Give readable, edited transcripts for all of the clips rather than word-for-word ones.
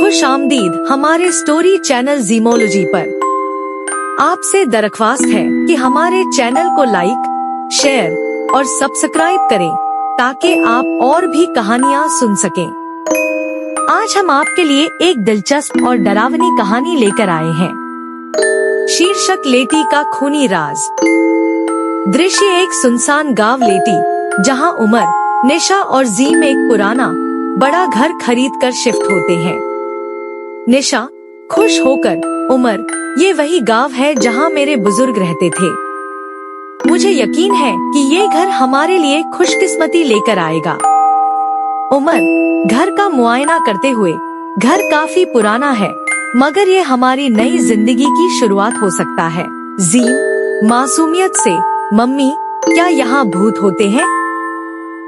खुश आमदीद हमारे स्टोरी चैनल ज़ीमोलॉजी पर। आपसे दरख्वास्त है कि हमारे चैनल को लाइक, शेयर और सब्सक्राइब करें ताकि आप और भी कहानियाँ सुन सकें। आज हम आपके लिए एक दिलचस्प और डरावनी कहानी लेकर आए हैं। शीर्षक लेटी का खूनी राज। दृश्य एक सुनसान गांव लेटी, जहां उमर, निशा और ज़ीम एक पुराना बड़ा घर खरीद कर शिफ्ट होते हैं। निशा खुश होकर, उमर, ये वही गांव है जहां मेरे बुजुर्ग रहते थे। मुझे यकीन है कि ये घर हमारे लिए खुशकिस्मती लेकर आएगा। उमर घर का मुआयना करते हुए, घर काफी पुराना है, मगर ये हमारी नई जिंदगी की शुरुआत हो सकता है। ज़ीम मासूमियत से, मम्मी, क्या यहाँ भूत होते हैं?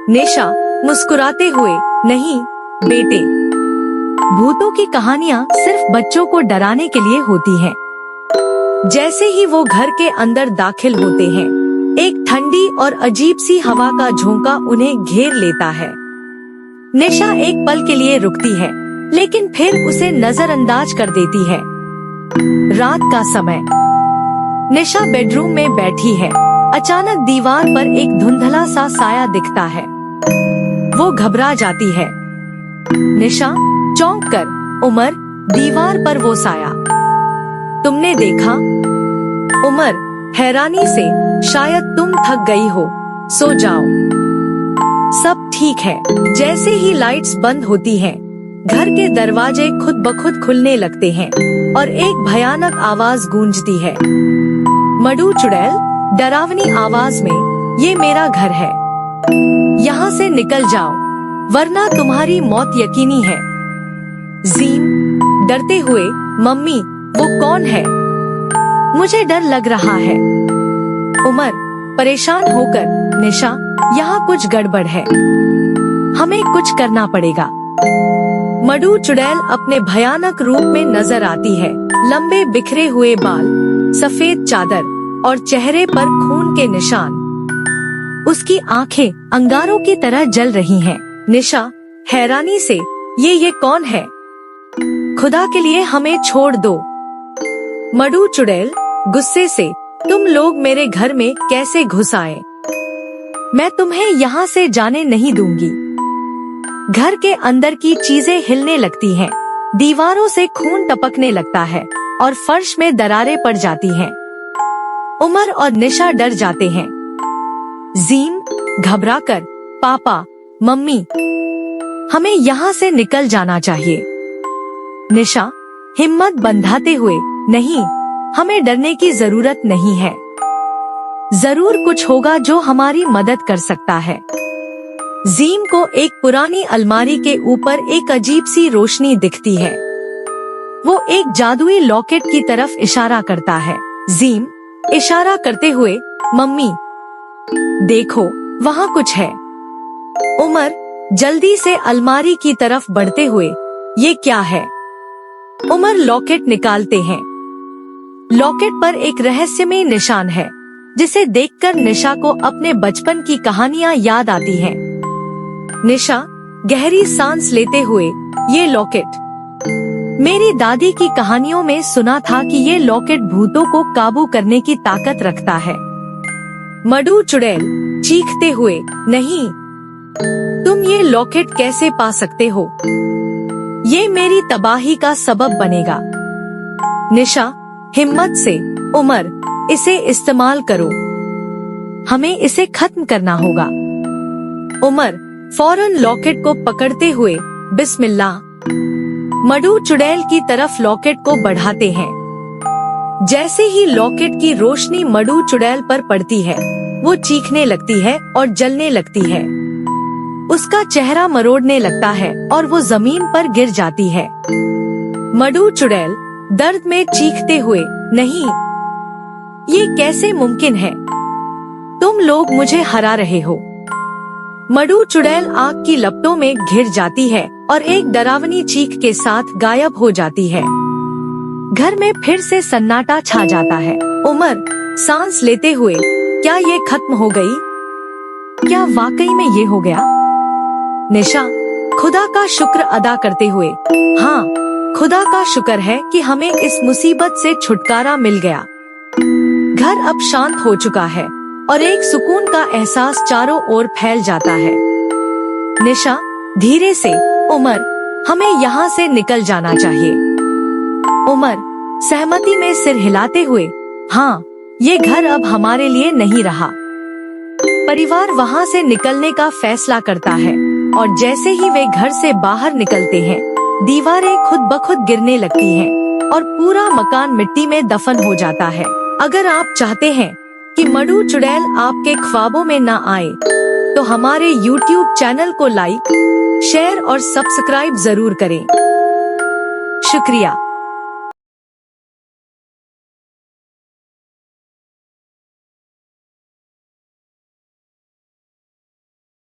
निशा मुस्कुराते हुए, नहीं बेटे, भूतों की कहानियाँ सिर्फ बच्चों को डराने के लिए होती हैं। जैसे ही वो घर के अंदर दाखिल होते हैं, एक ठंडी और अजीब सी हवा का झोंका उन्हें घेर लेता है। निशा एक पल के लिए रुकती है, लेकिन फिर उसे नजरअंदाज कर देती है। रात का समय। निशा बेडरूम में बैठी है। अचानक दीवार पर एक धुंधला सा साया दिखता है। वो घबरा जाती है। निशा चौंक कर, उमर, दीवार पर वो साया तुमने देखा? उमर हैरानी से, शायद तुम थक गई हो, सो जाओ। सब ठीक है। जैसे ही लाइट्स बंद होती हैं, घर के दरवाजे खुद ब खुद खुलने लगते हैं और एक भयानक आवाज गूंजती है। मडू चुड़ैल डरावनी आवाज में, ये मेरा घर है, यहाँ से निकल जाओ वरना तुम्हारी मौत यकीनी है। ज़ीम डरते हुए, मम्मी, वो कौन है? मुझे डर लग रहा है। उमर परेशान होकर, निशा, यहाँ कुछ गड़बड़ है, हमें कुछ करना पड़ेगा। मडू चुड़ैल अपने भयानक रूप में नजर आती है। लंबे बिखरे हुए बाल, सफेद चादर और चेहरे पर खून के निशान। उसकी आंखें अंगारों की तरह जल रही हैं। निशा हैरानी से, ये कौन है? खुदा के लिए हमें छोड़ दो। मडू चुड़ैल गुस्से से, तुम लोग मेरे घर में कैसे घुस आए? मैं तुम्हें यहाँ से जाने नहीं दूंगी। घर के अंदर की चीजें हिलने लगती हैं, दीवारों से खून टपकने लगता है और फर्श में दरारें पड़ जाती हैं। उमर और निशा डर जाते हैं। ज़ीम घबराकर, पापा, मम्मी, हमें यहाँ से निकल जाना चाहिए। निशा हिम्मत बंधाते हुए, नहीं, हमें डरने की जरूरत नहीं है, जरूर कुछ होगा जो हमारी मदद कर सकता है। ज़ीम को एक पुरानी अलमारी के ऊपर एक अजीब सी रोशनी दिखती है। वो एक जादुई लॉकेट की तरफ इशारा करता है। ज़ीम इशारा करते हुए, मम्मी, देखो, वहाँ कुछ है। उमर जल्दी से अलमारी की तरफ बढ़ते हुए, ये क्या है? उमर लॉकेट निकालते हैं। लॉकेट पर एक रहस्यमय निशान है, जिसे देखकर निशा को अपने बचपन की कहानियाँ याद आती हैं। निशा गहरी सांस लेते हुए, ये लॉकेट, मेरी दादी की कहानियों में सुना था कि ये लॉकेट भूतों को काबू करने की ताकत रखता है। मडू चुड़ैल चीखते हुए, नहीं, तुम ये लॉकेट कैसे पा सकते हो? ये मेरी तबाही का सबब बनेगा। निशा हिम्मत से, उमर, इसे इस्तेमाल करो, हमें इसे खत्म करना होगा। उमर फौरन लॉकेट को पकड़ते हुए, बिस्मिल्लाह, मडू चुड़ैल की तरफ लॉकेट को बढ़ाते हैं। जैसे ही लॉकेट की रोशनी मडू चुड़ैल पर पड़ती है, वो चीखने लगती है और जलने लगती है। उसका चेहरा मरोड़ने लगता है और वो जमीन पर गिर जाती है। मडू चुड़ैल दर्द में चीखते हुए, नहीं, ये कैसे मुमकिन है? तुम लोग मुझे हरा रहे हो। मडू चुड़ैल आग की लपटों में घिर जाती है और एक डरावनी चीख के साथ गायब हो जाती है। घर में फिर से सन्नाटा छा जाता है। उमर सांस लेते हुए, क्या ये खत्म हो गई? क्या वाकई में ये हो गया? निशा खुदा का शुक्र अदा करते हुए, हाँ, खुदा का शुक्र है कि हमें इस मुसीबत से छुटकारा मिल गया। घर अब शांत हो चुका है और एक सुकून का एहसास चारों ओर फैल जाता है। निशा, धीरे से। उमर, हमें यहाँ से निकल जाना चाहिए। उमर, सहमति में सिर हिलाते हुए, हाँ, ये घर अब हमारे लिए नहीं रहा। परिवार वहाँ से निकलने का फैसला करता है और जैसे ही वे घर से बाहर निकलते हैं, दीवारें खुद ब खुद गिरने लगती हैं और पूरा मकान मिट्टी में दफन हो जाता है। अगर आप चाहते हैं कि मडू चुड़ैल आपके ख्वाबों में न आए, तो हमारे YouTube चैनल को लाइक, शेयर और सब्सक्राइब जरूर करें। शुक्रिया।